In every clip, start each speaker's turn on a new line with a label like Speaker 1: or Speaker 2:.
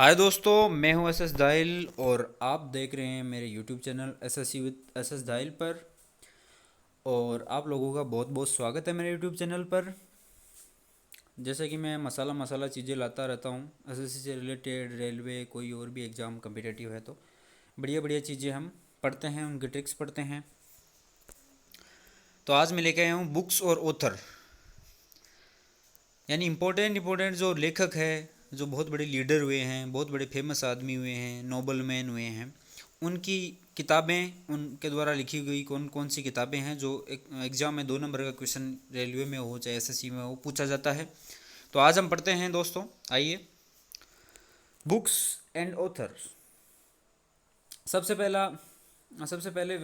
Speaker 1: हाय दोस्तों, मैं हूं एस एस दाहिल और आप देख रहे हैं मेरे YouTube channel SSC with S S Dahil पर। और आप लोगों का बहुत बहुत स्वागत है मेरे यूट्यूब चैनल पर। जैसे कि मैं मसाला मसाला चीज़ें लाता रहता हूं एसएससी से रिलेटेड, रेलवे, कोई और भी एग्ज़ाम कम्पिटेटिव है तो बढ़िया बढ़िया चीज़ें हम पढ़ते हैं, उनके ट्रिक्स पढ़ते हैं। तो आज मैं लेके आया हूँ बुक्स और ऑथर, यानी इम्पोर्टेंट जो लेखक है, जो बहुत बड़े लीडर हुए हैं, बहुत बड़े फेमस आदमी हुए हैं, नोबल मैन हुए हैं, उनकी किताबें, उनके द्वारा लिखी गई कौन कौन सी किताबें हैं जो एक एग्ज़ाम में 2 नंबर का क्वेश्चन रेलवे में हो चाहे एसएससी में हो पूछा जाता है। तो आज हम पढ़ते हैं दोस्तों, आइए। Books and author. सबसे पहला सबसे पहले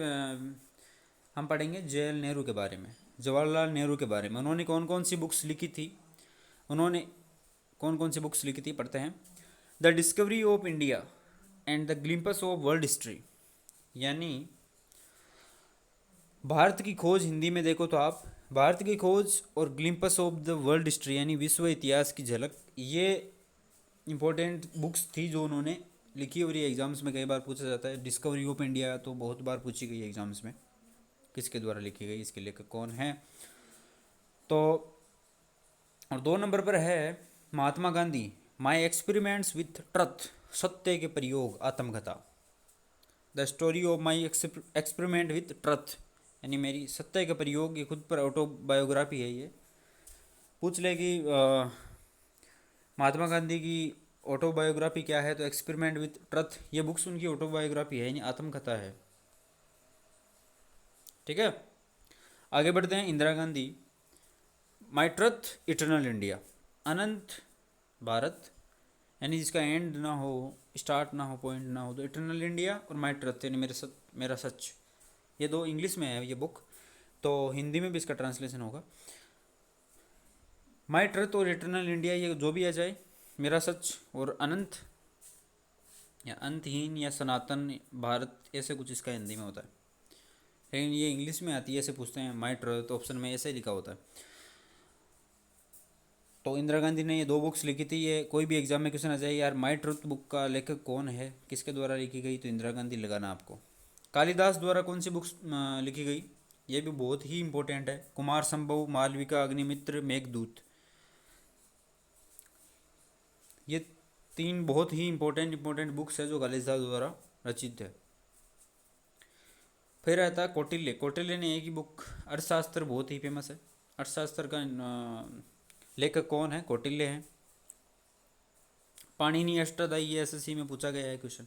Speaker 1: हम पढ़ेंगे जवाहरलाल नेहरू के बारे में। जवाहरलाल नेहरू के बारे में उन्होंने कौन कौन सी बुक्स लिखी थी, उन्होंने कौन कौन सी बुक्स लिखी थी, पढ़ते हैं। The discovery of India and the glimpse of world history, यानी भारत की खोज, हिंदी में देखो तो आप भारत की खोज और ग्लिम्पस ऑफ द वर्ल्ड हिस्ट्री यानी विश्व इतिहास की झलक, ये इंपॉर्टेंट बुक्स थी जो उन्होंने लिखी। और ये एग्जाम्स में कई बार पूछा जाता है। डिस्कवरी ऑफ इंडिया तो बहुत बार पूछी गई एग्जाम्स में, किसके द्वारा लिखी गई, इसके लेखक कौन है। तो और 2 नंबर पर है Mahatma Gandhi, my experiments with truth, सत्य के प्रयोग, आत्मकथा। The story of my experiment with truth, यानी मेरी सत्य के प्रयोग, ये खुद पर ऑटोबायोग्राफी है। ये पूछ ले कि महात्मा गांधी की ऑटोबायोग्राफी क्या है, तो एक्सपेरिमेंट विथ ट्रुथ ये बुक्स उनकी ऑटोबायोग्राफी है, यानी आत्मकथा है। ठीक है, आगे बढ़ते हैं। इंदिरा गांधी, माई ट्रुथ इटर्नल इंडिया, अनंत भारत, यानी जिसका एंड ना हो, स्टार्ट ना हो, पॉइंट ना हो, तो इटर्नल इंडिया और माई ट्रुथ यानी मेरा सच। ये दो इंग्लिश में है ये बुक, तो हिंदी में भी इसका ट्रांसलेशन होगा। माई ट्रुथ और इटर्नल इंडिया, ये जो भी आ जाए, मेरा सच और अनंत या अंतहीन या सनातन भारत, ऐसे कुछ इसका हिंदी में होता है। लेकिन ये इंग्लिश में आती है, ऐसे पूछते हैं माई ट्रुथ, ऑप्शन में ऐसे लिखा होता है। तो इंदिरा गांधी ने ये 2 बुक्स लिखी थी। ये कोई भी एग्जाम में क्वेश्चन आ जाए, यार माई ट्रुथ बुक का लेखक कौन है, किसके द्वारा लिखी गई, तो इंदिरा गांधी लगाना आपको। कालिदास द्वारा कौन सी बुक्स लिखी गई, ये भी बहुत ही इंपॉर्टेंट है। कुमार संभव, मालविका, अग्निमित्र, मेघदूत, ये 3 बहुत ही इंपॉर्टेंट बुक्स है जो कालिदास द्वारा रचित है। फिर आता है कौटिल्य। कौटिल्य ने एक ही बुक, अर्थशास्त्र, बहुत ही फेमस है। अर्थशास्त्र का लेखक कौन है, कौटिल्य है। पाणिनि अष्टाध्यायी, ये एसएससी में पूछा गया है क्वेश्चन।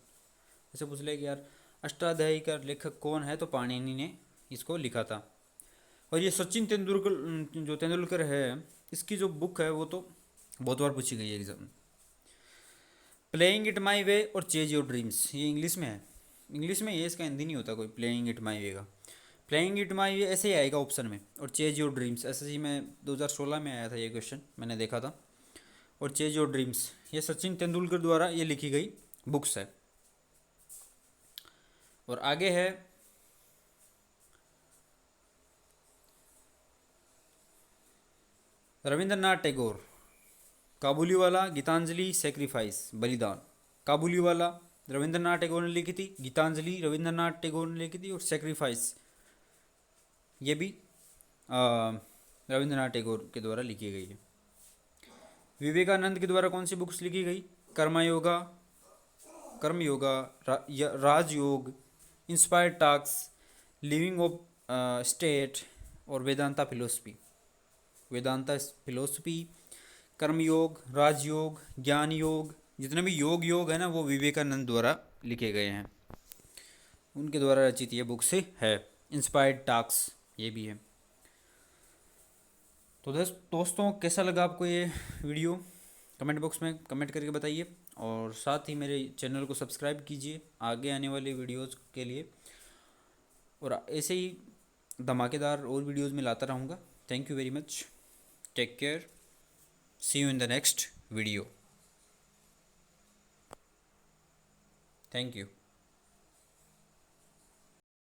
Speaker 1: ऐसे पूछ ले कि यार अष्टाध्यायी का लेखक कौन है, तो पाणिनि ने इसको लिखा था। और ये सचिन तेंदुलकर, जो तेंदुलकर है, इसकी जो बुक है वो तो बहुत बार पूछी गई है एग्जाम। प्लेइंग इट माई वे और चेज योर ड्रीम्स, ये इंग्लिश में है। इंग्लिश में ये, इसका हिंदी नहीं होता कोई, प्लेइंग इट माई वे का। प्लेइंग इट माई वे ऐसे ही आएगा ऑप्शन में, और चेज योर ड्रीम्स एसएससी में 2016 में आया था ये क्वेश्चन, मैंने देखा था। और चेज योर ड्रीम्स, ये सचिन तेंदुलकर द्वारा ये लिखी गई बुक्स है। और आगे है रविंद्रनाथ टैगोर, काबुलीवाला, गीतांजलि, सेक्रीफाइस, बलिदान। काबुलीवाला रविंद्रनाथ टैगोर ने लिखी थी, गीतांजलि रविंद्रनाथ टैगोर ने लिखी थी, और सेक्रीफाइस ये भी रविंद्रनाथ टैगोर के द्वारा लिखी गई है। विवेकानंद के द्वारा कौन सी बुक्स लिखी गई, Karmayoga, Rajayoga, inspired talks, living of state, और वेदांता फिलोसफी। वेदांता फिलोसफी, कर्मयोग, राजयोग, ज्ञान योग, जितने भी योग है ना, वो विवेकानंद द्वारा लिखे गए हैं, उनके द्वारा रचित ये बुक से है। इंस्पायर्ड टॉक्स ये भी है। तो दोस्तों, कैसा लगा आपको ये वीडियो, कमेंट बॉक्स में कमेंट करके बताइए। और साथ ही मेरे चैनल को सब्सक्राइब कीजिए आगे आने वाली वीडियोज़ के लिए। और ऐसे ही धमाकेदार और वीडियोज़ में लाता रहूँगा। Thank you very much, take care, see you in the next video. Thank you.